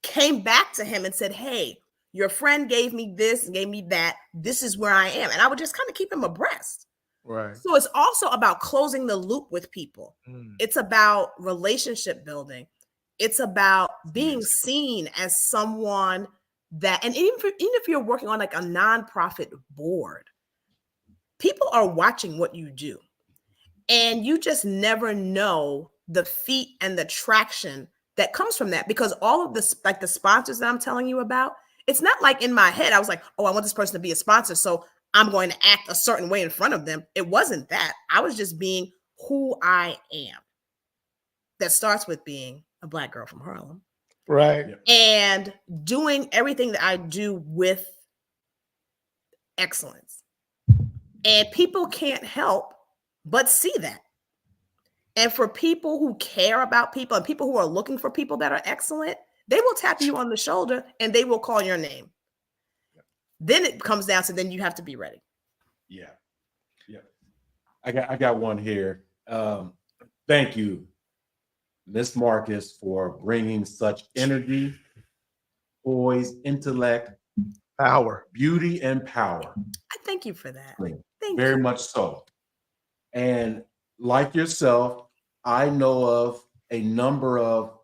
came back to him and said, hey, your friend gave me this and gave me that. This is where I am. And I would just kind of keep him abreast. Right. So it's also about closing the loop with people. It's about relationship building. It's about being seen as someone that, and even if you're working on like a nonprofit board, people are watching what you do. And you just never know the feat and the traction that comes from that, because all of the, like the sponsors that I'm telling you about, it's not like in my head, I was like, oh, I want this person to be a sponsor, so I'm going to act a certain way in front of them. It wasn't that. I was just being who I am. That starts with being a Black girl from Harlem. Right. And doing everything that I do with excellence. And people can't help but see that. And for people who care about people and people who are looking for people that are excellent, they will tap you on the shoulder and they will call your name. Then it comes down to, then you have to be ready. Yeah. I got one here. Thank you, Miss Marcus, for bringing such energy, poise, intellect, Power. beauty, and power. I thank you for that. Thank Very you. much so. And like yourself, I know of a number of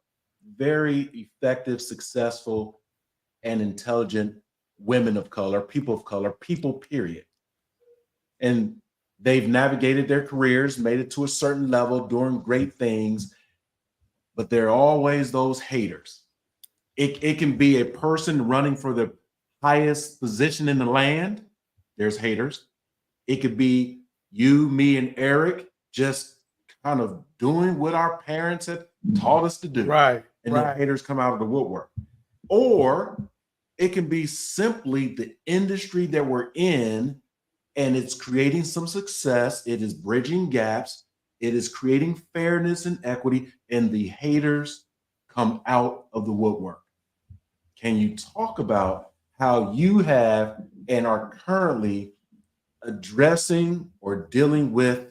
very effective, successful, and intelligent women of color, people, period. And they've navigated their careers, made it to a certain level, doing great things, but there are always those haters. It can be a person running for the highest position in the land. There's haters. It could be you, me, and Eric just kind of doing what our parents had taught us to do. Right. And the haters come out of the woodwork. Or it can be simply the industry that we're in, and it's creating some success. It is bridging gaps. It is creating fairness and equity, and the haters come out of the woodwork. Can you talk about how you have and are currently addressing or dealing with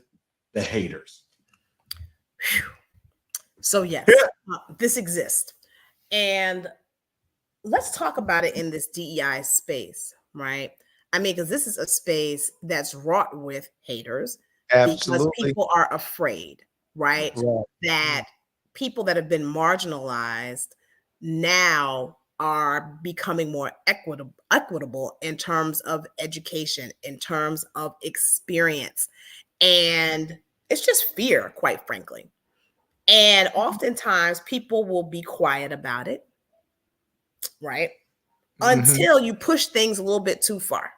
the haters? So yes, this exists. And let's talk about it in this DEI space, right? I mean, because this is a space that's wrought with haters because Absolutely. people are afraid, right? Right. That people that have been marginalized now are becoming more equitable in terms of education, in terms of experience. And it's just fear, quite frankly. And oftentimes people will be quiet about it, right? Until you push things a little bit too far.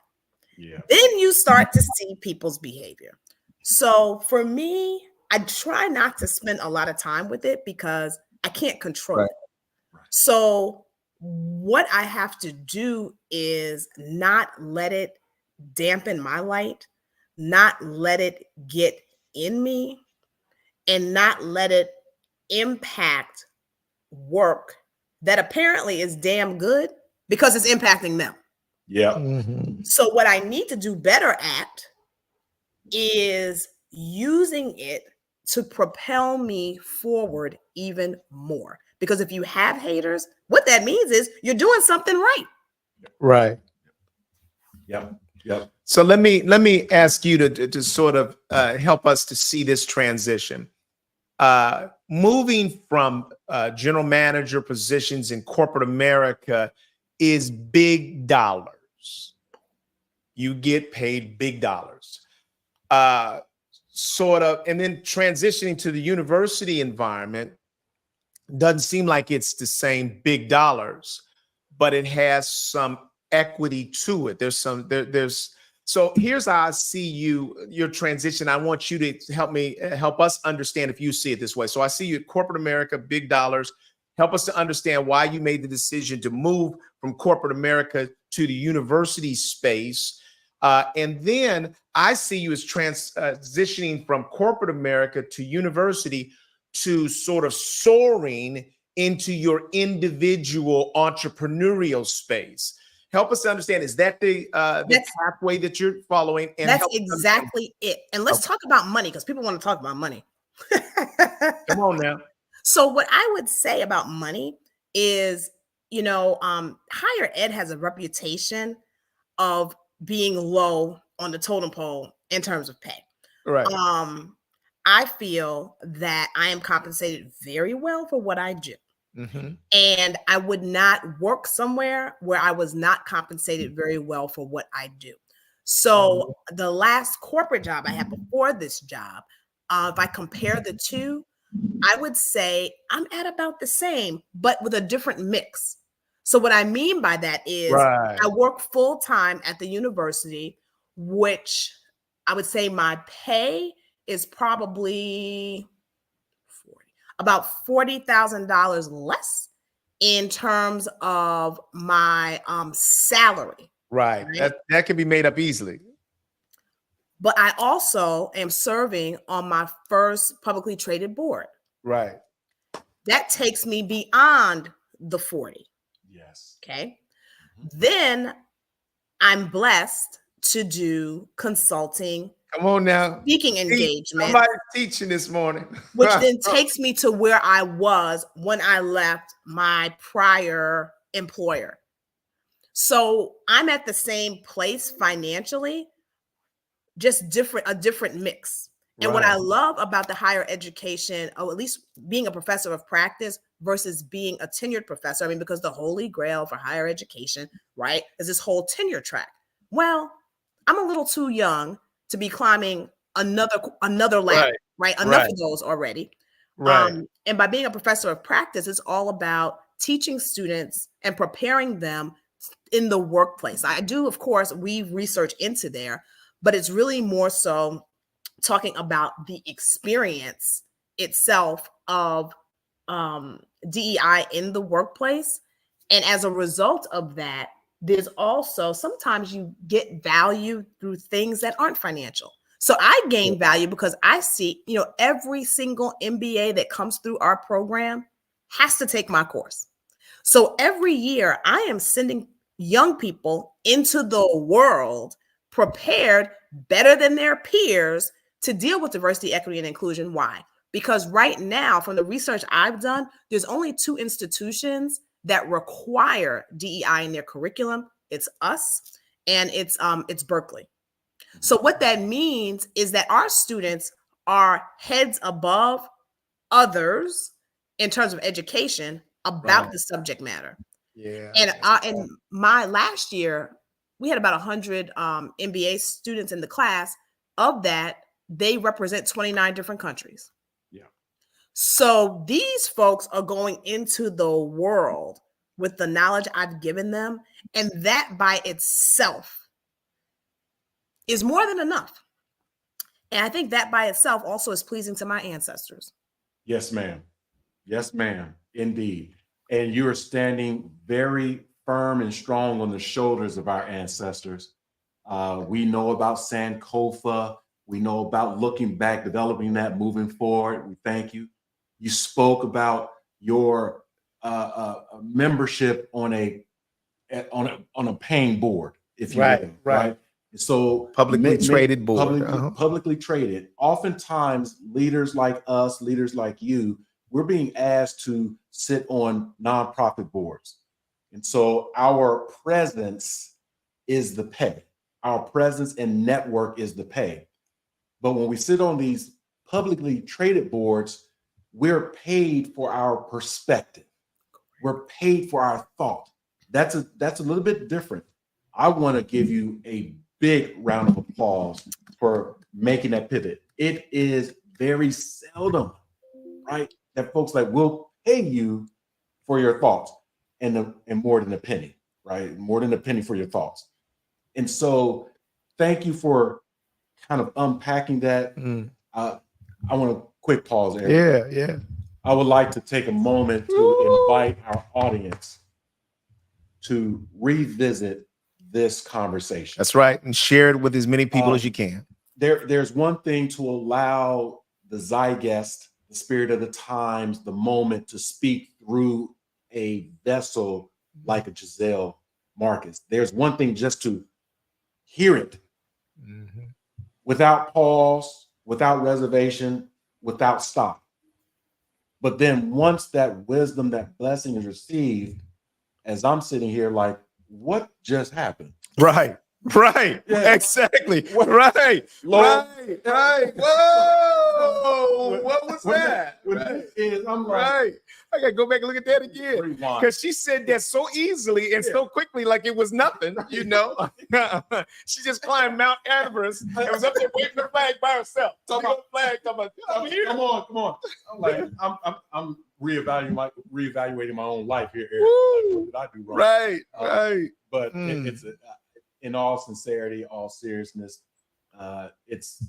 Yeah. Then you start to see people's behavior. So for me, I try not to spend a lot of time with it because I can't control it. Right. So what I have to do is not let it dampen my light, not let it get in me, and not let it impact work that apparently is damn good because it's impacting them. Yeah. So what I need to do better at is using it to propel me forward even more. Because if you have haters, what that means is you're doing something right. Right. Yep. Yep. So let me ask you to sort of help us to see this transition. Moving from general manager positions in corporate America is big dollars. You get paid big dollars. Sort of, and then transitioning to the university environment doesn't seem like it's the same big dollars, but it has some equity to it. There's so here's how I see your transition. I want you to help us understand if you see it this way. So I see you at corporate America, big dollars. Help us to understand why you made the decision to move from corporate America to the university space. And then I see you as transitioning from corporate America to university to sort of soaring into your individual entrepreneurial space. Help us to understand, is that the pathway that you're following? And that's exactly it. And let's talk about money because people want to talk about money. Come on now. So what I would say about money is, higher ed has a reputation of being low on the totem pole in terms of pay. Right. I feel that I am compensated very well for what I do. And I would not work somewhere where I was not compensated very well for what I do. So the last corporate job I had before this job, if I compare the two, I would say I'm at about the same, but with a different mix. So what I mean by that is I work full time at the university, which I would say my pay is probably about $40,000 less in terms of my salary. Right. That can be made up easily. But I also am serving on my first publicly traded board. Right. That takes me beyond the 40. Yes. Okay. Then I'm blessed to do consulting Come on now. speaking engagement, Somebody's teaching this morning. which then takes me to where I was when I left my prior employer. So I'm at the same place financially, just a different mix. And what I love about the higher education, or at least being a professor of practice versus being a tenured professor, I mean, because the holy grail for higher education, right, is this whole tenure track. Well, I'm a little too young to be climbing another ladder, right? Enough of those already. And by being a professor of practice, it's all about teaching students and preparing them in the workplace. I do, of course, weave research into there, but it's really more so talking about the experience itself of DEI in the workplace. And as a result of that, there's also sometimes you get value through things that aren't financial. So I gain value because I see, every single MBA that comes through our program has to take my course. So every year I am sending young people into the world prepared better than their peers to deal with diversity, equity, and inclusion. Why? Because right now, from the research I've done, there's only 2 institutions that require DEI in their curriculum. It's us and it's Berkeley. So what that means is that our students are heads above others in terms of education about the subject matter. Yeah. And in my last year, we had about 100 MBA students in the class. Of that, they represent 29 different countries. Yeah. So these folks are going into the world with the knowledge I've given them. And that by itself is more than enough. And I think that by itself also is pleasing to my ancestors. Yes, ma'am. Yes, ma'am. Indeed. And you are standing very firm and strong on the shoulders of our ancestors. We know about Sankofa. We know about looking back, developing that, moving forward. We thank you. You spoke about your membership on a paying board, if you will, right? So Publicly traded board. Publicly traded. Oftentimes, leaders like us, leaders like you, we're being asked to sit on nonprofit boards. And so our presence is the pay. Our presence and network is the pay. But when we sit on these publicly traded boards, we're paid for our perspective. We're paid for our thought. That's a little bit different. I want to give you a big round of applause for making that pivot. It is very seldom, right, that folks will pay you for your thoughts and more than a penny, right? More than a penny for your thoughts. And so thank you for kind of unpacking that. I want a quick pause, Eric. Yeah. I would like to take a moment to invite our audience to revisit this conversation. That's right. And share it with as many people as you can. There's one thing to allow the zeitgeist, the spirit of the times, the moment to speak through a vessel like a Giselle Marcus. There's one thing just to hear it without pause, without reservation, without stop. But then once that wisdom, that blessing is received, as I'm sitting here what just happened? Right. Yeah. Exactly. Right. Lord. Right. Whoa. What was that? I'm like, I gotta go back and look at that again. Because she said that so easily and so quickly, like it was nothing, She just climbed Mount Everest and was up there waving the flag by herself. Come on. I'm like, I'm reevaluating my own life here, Eric. What did I do wrong? Right. But it's in all sincerity, all seriousness, it's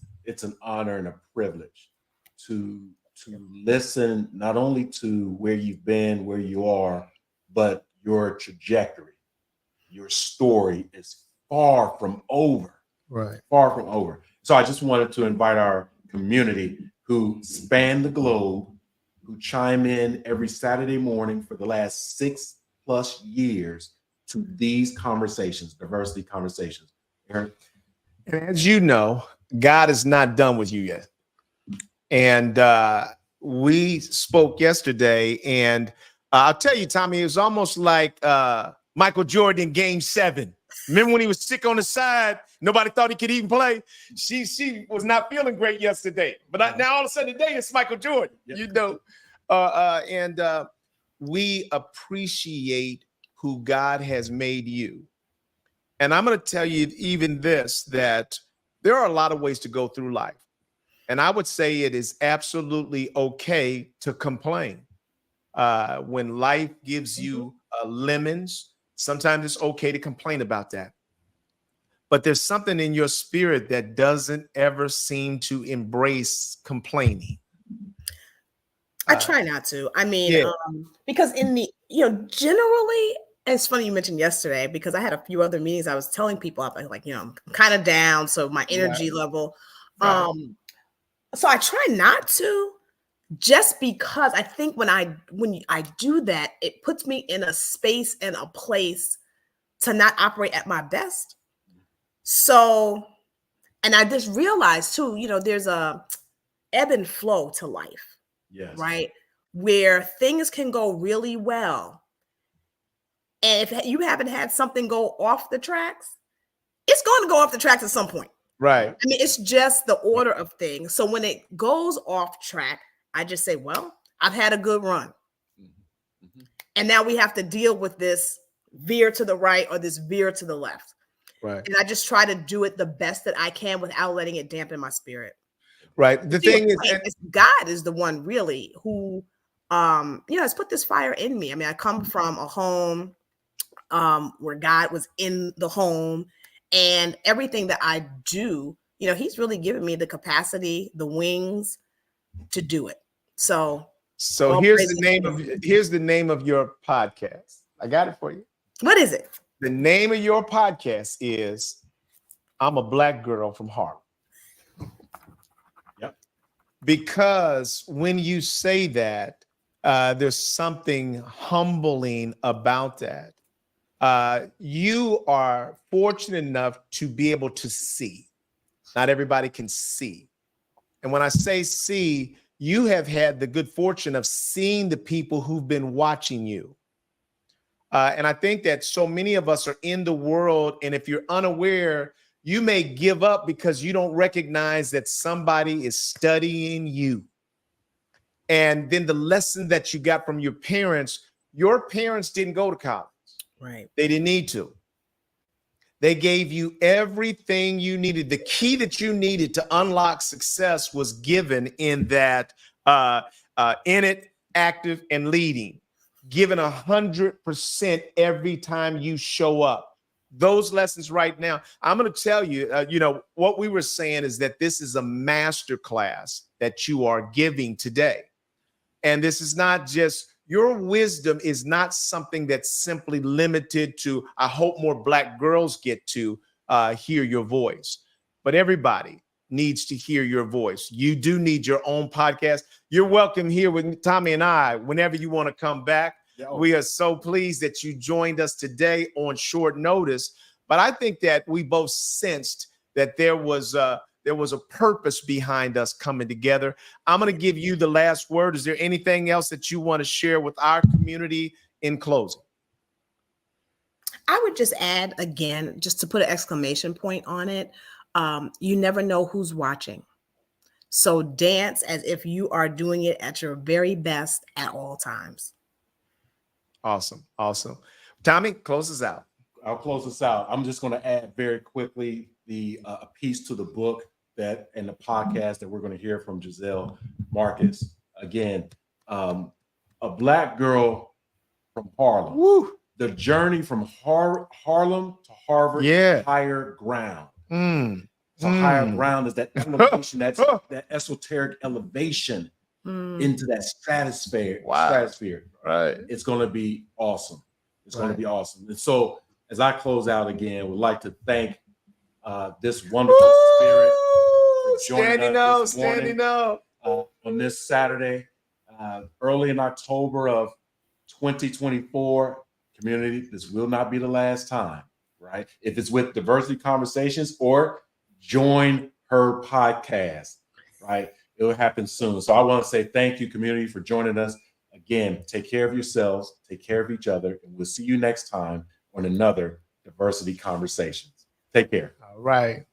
an honor and a privilege to listen not only to where you've been, where you are, but your trajectory. Your story is far from over. Right. Far from over. So I just wanted to invite our community who span the globe, who chime in every Saturday morning for the last 6+ years to these conversations, diversity conversations. Aaron? And as you know, God is not done with you yet. And we spoke yesterday, and I'll tell you, Tommy, it was almost like Michael Jordan in Game 7. Remember when he was sick on the side? Nobody thought he could even play. She was not feeling great yesterday, but now all of a sudden today it's Michael Jordan. Yep. You know, and we appreciate who God has made you. And I'm going to tell you even this, that there are a lot of ways to go through life. And I would say it is absolutely okay to complain. When life gives you lemons, sometimes it's okay to complain about that. But there's something in your spirit that doesn't ever seem to embrace complaining. I try not to. I mean, yeah. Because in the, generally, it's funny you mentioned yesterday, because I had a few other meetings. I was telling people, I'm kind of down. So my energy level, so I try not to, just because I think when I do that, it puts me in a space and a place to not operate at my best. So, and I just realized too, there's a ebb and flow to life. Yes. Right? Where things can go really well. And if you haven't had something go off the tracks, it's going to go off the tracks at some point. Right. I mean, it's just the order of things. So when it goes off track, I just say, well, I've had a good run. Mm-hmm. And now we have to deal with this veer to the right or this veer to the left. Right. And I just try to do it the best that I can without letting it dampen my spirit. Right. The thing is, God is the one really who, has put this fire in me. I mean, I come from a home where God was in the home, and everything that I do, he's really given me the capacity, the wings to do it. So here's the name of your podcast. I got it for you. What is it? The name of your podcast is I'm a Black Girl from Harlem. Yep. Because when you say that, there's something humbling about that. You are fortunate enough to be able to see. Not everybody can see. And when I say see, you have had the good fortune of seeing the people who've been watching you. And I think that so many of us are in the world, and if you're unaware, you may give up because you don't recognize that somebody is studying you. And then the lesson that you got from your parents didn't go to college. Right. They didn't need to. They gave you everything you needed. The key that you needed to unlock success was given in that in it, active, and leading. Given 100% every time you show up. Those lessons right now, I'm going to tell you, what we were saying is that this is a master class that you are giving today. And this is not just, your wisdom is not something that's simply limited to, I hope more Black girls get to hear your voice. But everybody needs to hear your voice. You do need your own podcast. You're welcome here with Tommy and I whenever you want to come back. Yeah. We are so pleased that you joined us today on short notice. But I think that we both sensed that there was a purpose behind us coming together. I'm going to give you the last word. Is there anything else that you want to share with our community in closing? I would just add, again, just to put an exclamation point on it, you never know who's watching. So dance as if you are doing it at your very best at all times. Awesome. Awesome. Tommy, close us out. I'll close us out. I'm just going to add very quickly a piece to the book that and the podcast that we're going to hear from Giselle Marcus. Again, a Black girl from Harlem. Woo. The journey from Harlem to Harvard, higher ground. So higher ground is that elevation, that esoteric elevation into that stratosphere. Right. It's going to be awesome. It's going to be awesome. And so as I close out again, would like to thank this wonderful spirit for joining us this morning on this Saturday, early in October of 2024. Community, this will not be the last time, right? If it's with Diversity Conversations or join her podcast, right? It will happen soon. So I want to say thank you, community, for joining us. Again, take care of yourselves, take care of each other, and we'll see you next time on another Diversity Conversations. Take care. All right.